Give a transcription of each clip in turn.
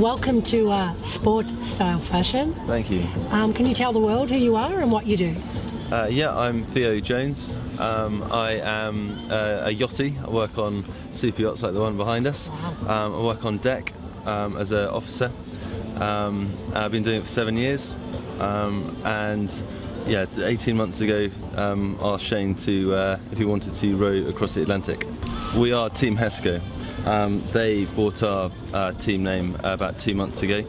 Welcome to Sport Style Fashion. Thank you. Can you tell the world who you are and what you do? Yeah, I'm Theo Jones. I am a yachty. I work on super yachts like the one behind us. Wow. I work on deck as an officer. I've been doing it for 7 years. And yeah, 18 months ago, asked Shane to if he wanted to row across the Atlantic. We are Team Hesco. They bought our team name about 2 months ago,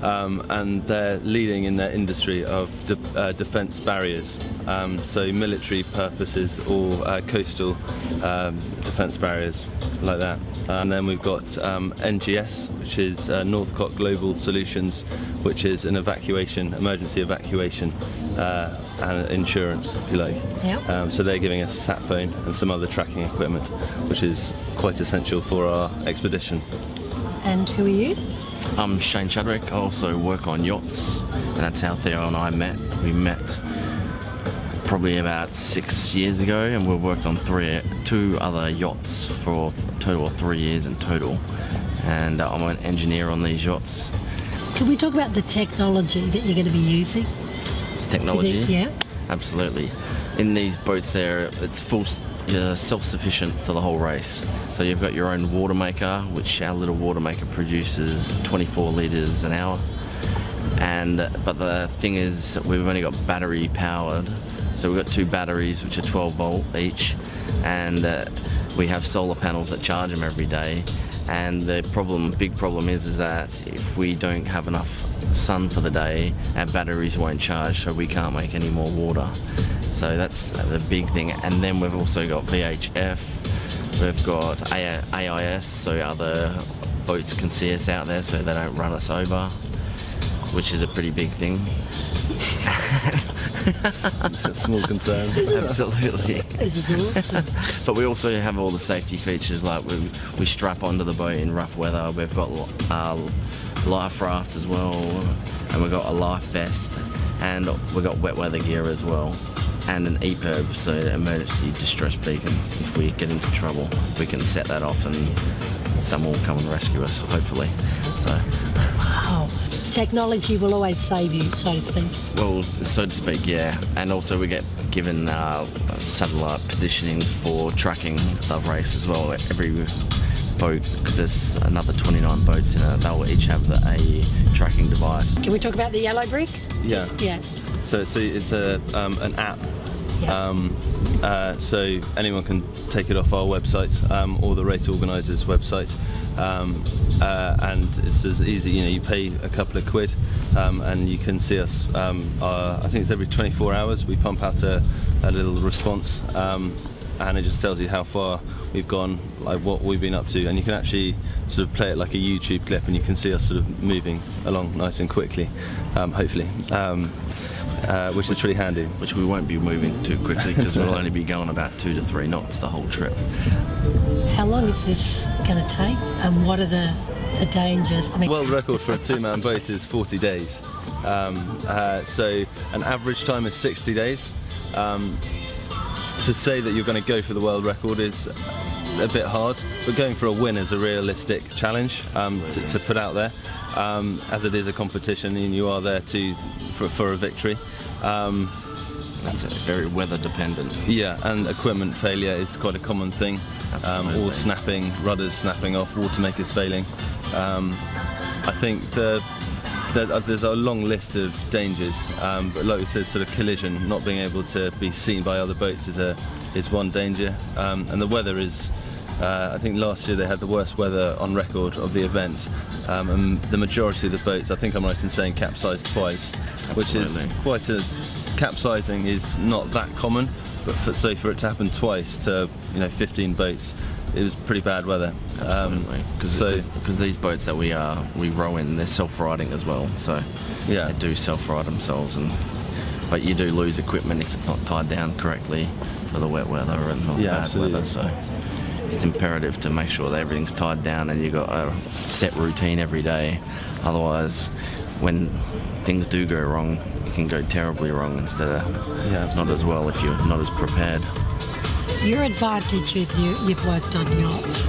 and they're leading in their industry of defence barriers, so military purposes or coastal defence barriers like that. And then we've got NGS, which is Northcote Global Solutions, which is an emergency evacuation and insurance, if you like. Yep. So they're giving us a sat phone and some other tracking equipment, which is quite essential for our expedition. And who are you? I'm Shane Chadwick. I also work on yachts, and that's how Theo and I met. We met probably about 6 years ago, and we worked on two other yachts for a total of 3 years in total. And I'm an engineer on these yachts. Can we talk about the technology that you're going to be using? Technology? Yeah. Absolutely. In these boats there, it's you're self-sufficient for the whole race. So you've got your own water maker, which our little water maker produces 24 litres an hour. But the thing is, we've only got battery powered. So we've got 2 batteries, which are 12 volt each, and we have solar panels that charge them every day. And the big problem is that if we don't have enough sun for the day, our batteries won't charge, so we can't make any more water. So that's the big thing. And then we've also got VHF, we've got AIS, so other boats can see us out there so they don't run us over, which is a pretty big thing. Small concern. Absolutely. This is awesome. But we also have all the safety features, like we strap onto the boat in rough weather. We've got life raft as well, and we've got a life vest, and we've got wet weather gear as well, and an EPIRB, so emergency distress beacons. If we get into trouble, we can set that off and someone will come and rescue us, hopefully. So. Wow. Technology will always save you, so to speak. Well, so to speak, yeah. And also we get given satellite positionings for tracking the race as well. Every boat, because there's another 29 boats in it, they'll each have a tracking device. Can we talk about the yellow brick? Yeah. Yeah. So it's an app. Yeah. So anyone can take it off our website or the race organisers' website, and it's as easy. You pay a couple of quid, and you can see us. I think it's every 24 hours we pump out a little response, and it just tells you how far we've gone, like what we've been up to, and you can actually sort of play it like a YouTube clip, and you can see us sort of moving along nice and quickly, hopefully. Which is pretty handy. Which we won't be moving too quickly because we'll only be going about 2 to 3 knots the whole trip. How long is this going to take, and what are the dangers? I mean, world record for a 2-man boat is 40 days. So an average time is 60 days. To say that you're going to go for the world record is a bit hard, but going for a win is a realistic challenge to put out there, as it is a competition and you are there for a victory. It's very weather dependent. Yeah, and equipment failure is quite a common thing. All snapping, rudders snapping off, water makers failing. I think there's a long list of dangers, but like we said, sort of collision, not being able to be seen by other boats is one danger, and the weather is. I think last year they had the worst weather on record of the event, and the majority of the boats, I think I'm right in saying, capsized twice. Absolutely. Which is quite a. Capsizing is not that common, but for it to happen twice to 15 boats, it was pretty bad weather. Absolutely. Because these boats that we row in, they're self-riding as well, so yeah, they do self-ride themselves, but you do lose equipment if it's not tied down correctly for the wet weather and the bad absolutely. Weather. So it's imperative to make sure that everything's tied down and you've got a set routine every day. Otherwise, when things do go wrong, it can go terribly wrong instead of not as well if you're not as prepared. Your advantage is you've worked on yachts.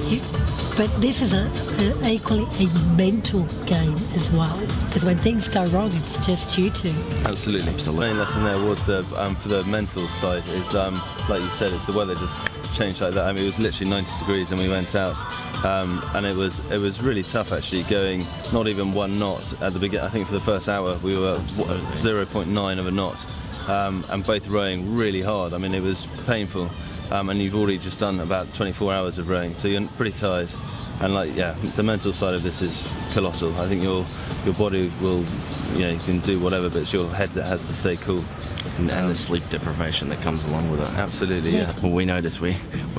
But this is equally a mental game as well, because when things go wrong, it's just you two. Absolutely. The main lesson there was for the mental side is, like you said, it's the weather just changed like that. I mean, it was literally 90 degrees and we went out, and it was really tough actually going not even 1 knot at the beginning. I think for the first hour we were 0.9 of a knot, and both rowing really hard. I mean, it was painful. And you've already just done about 24 hours of rowing, so you're pretty tired. And the mental side of this is colossal. I think your body will, you can do whatever, but it's your head that has to stay cool. And the sleep deprivation that comes along with it. Absolutely, yeah. Well, we notice we're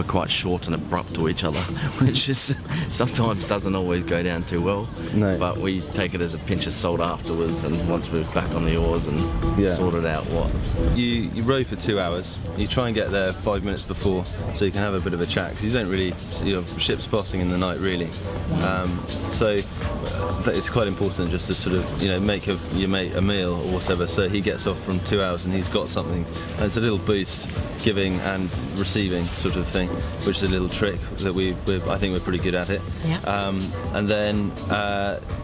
quite short and abrupt to each other, which is sometimes doesn't always go down too well. No. But we take it as a pinch of salt afterwards, and once we're back on the oars and sorted out what. You row for 2 hours. You try and get there 5 minutes before, so you can have a bit of a chat, because you don't really, your ship's passing in the night really. So it's quite important just to sort of, make your mate a meal or whatever, so he gets off from 2 hours and he's got something. And it's a little boost, giving and receiving sort of thing, which is a little trick that I think we're pretty good at it. Yeah. And then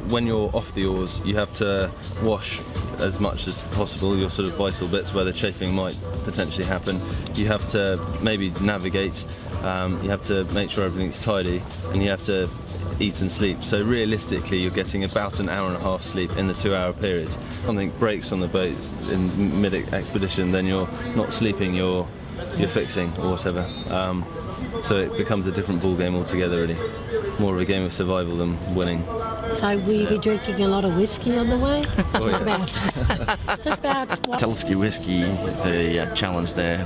when you're off the oars, you have to wash as much as possible your sort of vital bits where the chafing might potentially happen. You have to maybe navigate, you have to make sure everything's tidy, and you have to eat and sleep. So realistically you're getting about an hour and a half sleep in the 2 hour period. Something breaks on the boat in mid-expedition, then you're not sleeping, you're fixing or whatever. So it becomes a different ball game altogether really. More of a game of survival than winning. So will you be drinking a lot of whiskey on the way? Oh, yeah. Talk about what? Talisker whiskey, the challenge there,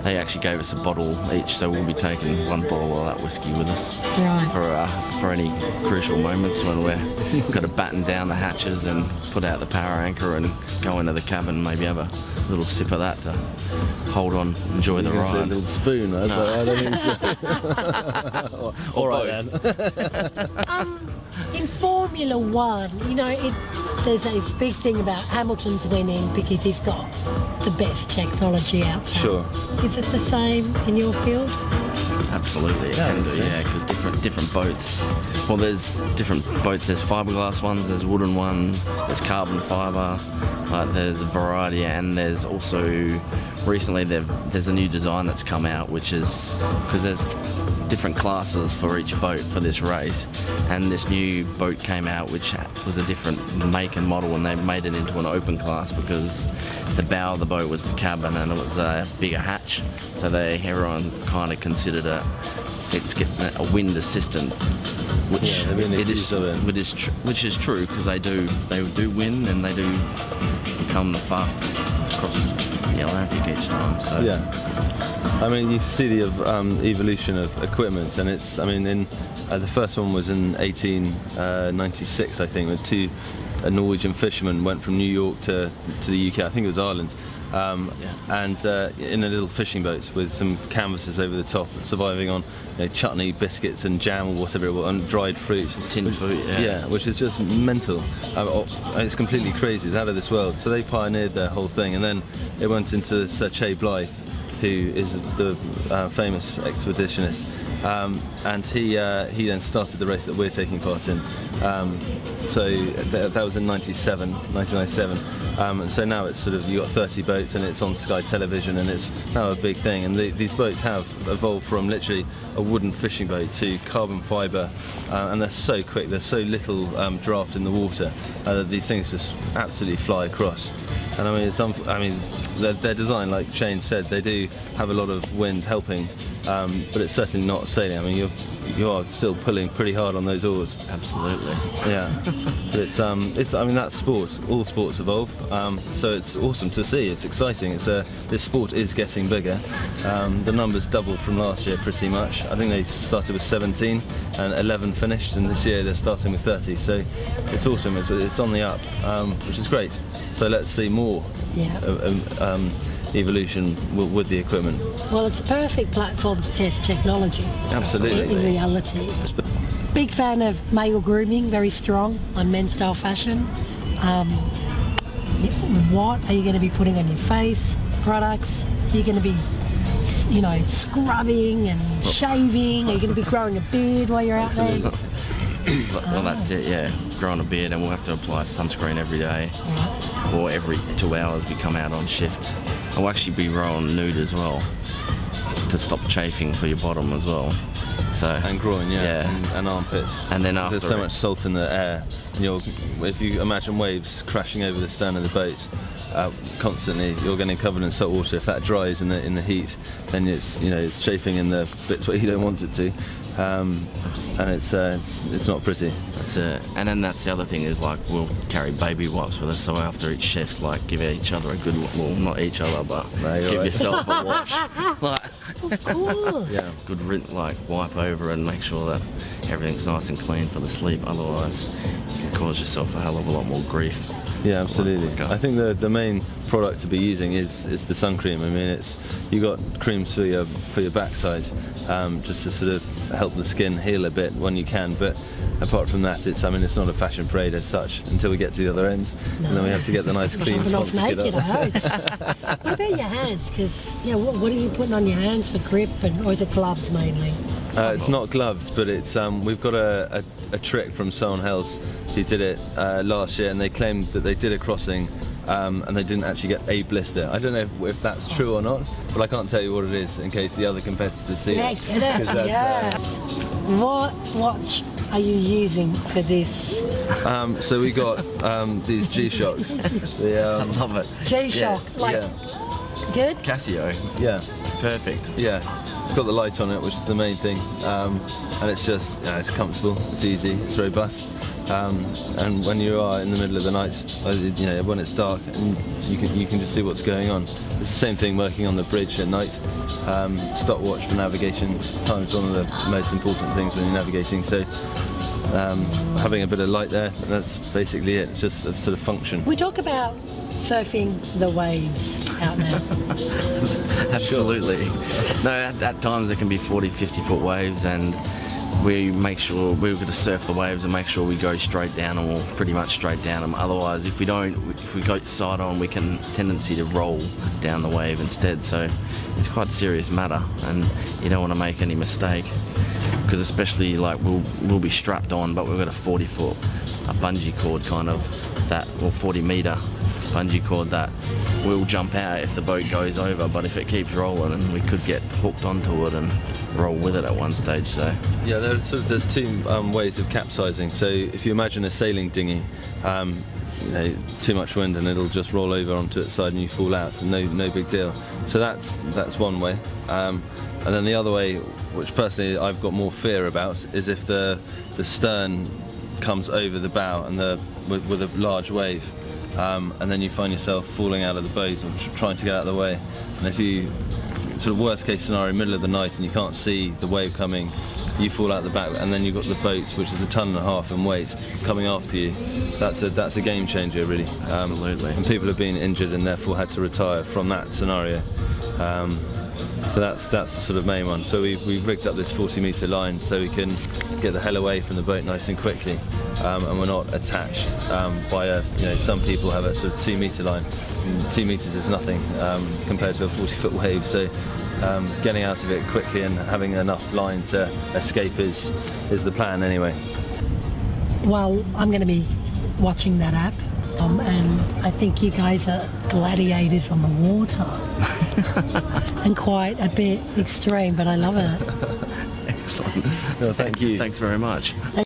they actually gave us a bottle each, so we'll be taking 1 bottle of that whiskey with us for any crucial moments when we've got to batten down the hatches and put out the power anchor and go into the cabin, maybe have a little sip of that to hold on, enjoy the ride. A little spoon, I don't think so. All right then. In Formula One, there's a big thing about Hamilton's winning because he's got the best technology out there. Sure. Is it the same in your field? Absolutely, it can do, because different boats. Well, there's different boats. There's fiberglass ones, there's wooden ones, there's carbon fiber. There's a variety, and there's also recently there's a new design that's come out, which is because there's different classes for each boat for this race, and this new boat came out which was a different make and model, and they made it into an open class because the bow of the boat was the cabin and it was a bigger hatch, so everyone kind of considered it's getting a wind assistant, which which is true, because they do win, and they do become the fastest across the Atlantic each time. So I mean, you see the evolution of equipment, and it's, the first one was in 1896, I think, when 2 Norwegian fishermen went from New York to the UK, I think it was Ireland, and in a little fishing boat with some canvases over the top, surviving on chutney, biscuits and jam or whatever it was, and dried fruit. Tinned fruit, which is just mental. It's completely crazy, it's out of this world. So they pioneered their whole thing, and then it went into Sir Che Blythe, who is the famous expeditionist, and he then started the race that we're taking part in. So that was in 1997, and so now it's sort of, you got 30 boats and it's on Sky Television, and it's now a big thing. And these boats have evolved from literally a wooden fishing boat to carbon fibre, and they're so quick, there's so little draft in the water that these things just absolutely fly across. And their design, like Shane said, they do have a lot of wind helping, but it's certainly not sailing. I mean, you are still pulling pretty hard on those oars. Absolutely. Yeah. But that's sport. All sports evolve, so it's awesome to see. It's exciting. This sport is getting bigger. The numbers doubled from last year pretty much. I think they started with 17 and 11 finished, and this year they're starting with 30. So it's awesome. It's on the up, which is great. So let's see more evolution with the equipment. Well, it's a perfect platform to test technology. Absolutely. In reality. Big fan of male grooming, very strong on men's style fashion. What are you going to be putting on your face? Products? Are you going to be scrubbing and shaving? Are you going to be growing a beard while you're out there? Well, that's it, yeah. Growing a beard, and we'll have to apply sunscreen every day. Right. Or every 2 hours we come out on shift. I'll actually be rowing nude as well. It's to stop chafing for your bottom as well. So And groin, Yeah. and armpits. And then after There's so much salt in the air. If you imagine waves crashing over the stern of the boat constantly, you're getting covered in salt water. If that dries in the heat, then it's chafing in the bits where you don't want it to, and it's not pretty. That's it. And then that's the other thing is like we'll carry baby wipes with us, so after each shift, like give each other a good, well, not each other, but No, you're give right. yourself a wash. Like, Of course. Yeah. good like wipe over and make sure that everything's nice and clean for the sleep. Otherwise, you can cause yourself a hell of a lot more grief. Yeah, absolutely. Okay. I think the main product to be using is the sun cream. I mean, you got creams for your backside, just to sort of help the skin heal a bit when you can. But apart from that, it's not a fashion parade as such until we get to the other end, and then we have to get the nice clean Dropping off spots to naked, get I up. hope. What about your hands? Because what are you putting on your hands for grip, or is it gloves mainly? It's not gloves, but it's we've got a trick from someone else who did it last year, and they claimed that they did a crossing and they didn't actually get a blister. I don't know if that's true or not, but I can't tell you what it is in case the other competitors see Yeah, it. get it. 'Cause that's, Yes. What watch are you using for this? So we got these G-Shocks. I love it. G-Shock, yeah. Good? Casio, Yeah, it's perfect. yeah. It's got the light on it, which is the main thing, and it's just it's comfortable, it's easy, it's robust. And when you are in the middle of the night, when it's dark, and you can just see what's going on. It's the same thing working on the bridge at night. Stopwatch for navigation. Time's one of the most important things when you're navigating. So having a bit of light there, that's basically it. It's just a sort of function. We talk about surfing the waves out there. Absolutely. No, at times there can be 40, 50-foot waves, and we make sure we're going to surf the waves and make sure we go straight down them, or pretty much straight down them. Otherwise, if we go side on, we can tendency to roll down the wave instead. So it's quite a serious matter, and you don't want to make any mistake, because especially like we'll be strapped on, but we've got a 40-foot bungee cord kind of that, or 40-meter bungee cord that will jump out if the boat goes over, but if it keeps rolling, and we could get hooked onto it and roll with it at one stage. So Yeah, there's two ways of capsizing. So if you imagine a sailing dinghy, too much wind and it'll just roll over onto its side and you fall out, and no big deal. So that's one way. And then the other way, which personally I've got more fear about, is if the stern comes over the bow and with a large wave, and then you find yourself falling out of the boat or trying to get out of the way. And if you, sort of worst case scenario, middle of the night and you can't see the wave coming, you fall out the back, and then you've got the boat, which is 1.5 tons in weight, coming after you. That's a game changer, really. Absolutely. And people have been injured and therefore had to retire from that scenario. So that's the sort of main one. So we've rigged up this 40-meter line so we can get the hell away from the boat nice and quickly, and we're not attached by some people have a sort of 2-meter line. And 2 meters is nothing compared to a 40-foot wave. So getting out of it quickly and having enough line to escape is the plan anyway. Well, I'm going to be watching that app, and I think you guys are gladiators on the water. And quite a bit extreme, but I love it. excellent. No, thank you. Thanks very much.